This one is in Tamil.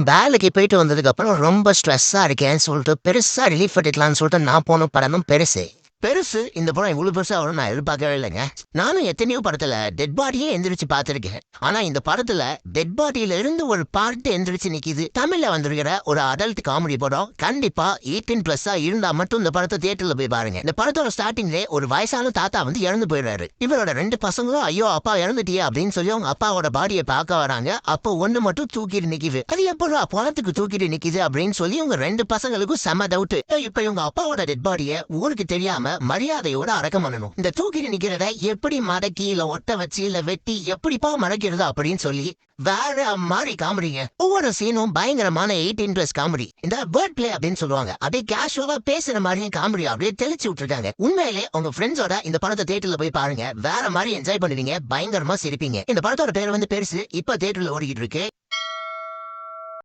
வேலைக்கு போயிட்டு வந்ததுக்கு அப்புறம் ரொம்ப ஸ்ட்ரெஸ்ஸா இருக்கேன்னு சொல்லிட்டு பெருசா ரிலீஃப் எடுக்கலாம்னு சொல்லிட்டு நான் போன படமும் பெருசு. பெருசு இந்த படம் இவ்வளவு பெருசா வரும்னு நான் எதிர்பார்க்கவே இல்லைங்க. நானும் எத்தனையோ படத்துல டெட் பாடியே எந்திரிச்சு பார்த்திருக்கேன். ஆனா இந்த படத்துல டெட் பாடியில இருந்து ஒரு பார்ட் எந்திரிச்சு நிக்குது. தமிழ்ல வந்திருக்கிற ஒரு அடல்ட் காமெடி படம். கண்டிப்பா 18+ இருந்தா மட்டும் இந்த படத்தை தியேட்டர்ல போய் பாருங்க. இந்த படத்தோட ஸ்டார்டிங்ல ஒரு வயசான தாத்தா வந்து இறந்து போயிடுறாரு. இவரோட 2 பசங்களும் ஐயோ அப்பா இறந்துட்டியே அப்படின்னு சொல்லி அவங்க அப்பாவோட பாடியை பார்க்க வராங்க. அப்போ ஒண்ணு மட்டும் தூக்கிட்டு நிக்குது. அது எப்படா பணத்துக்கு தூக்கிட்டு நிக்குது அப்படின்னு சொல்லி உங்க 2 பசங்களுக்கும் செம டவுட். இப்ப இவங்க அப்பாவோட டெட் பாடியை ஊருக்கு தெரியாம மரியாதையோட அடக்கம் பண்ணணும். இந்த தூக்கிட்டு நிக்கிறத எப்படி மடக்கி இல்ல ஒட்ட வச்சு இல்ல வெட்டி எப்படிப்பா மடக்கிறது அப்படின்னு சொல்லி வேற மாதிரி காமெடிங்க. ஒவ்வொரு சீனும் பயங்கரமான 18+ காமெடி. இந்த வேர்ட் பிளே அப்படின்னு சொல்லுவாங்க. அப்படியே கேஷுவலா பேசுற மாதிரியும் காமெடி அப்படியே தெளிச்சு விட்டுருக்காங்க. உண்மையிலே உங்க ஃப்ரெண்ட்ஸோட இந்த படத்தை தியேட்டர்ல போய் பாருங்க. வேற மாதிரி என்ஜாய் பண்ணுவீங்க. பயங்கரமா சிரிப்பீங்க. இந்த படத்தோட பேர் வந்து பெருசு. இப்ப தியேட்டர்ல ஓடிக்கிட்டு இருக்கு.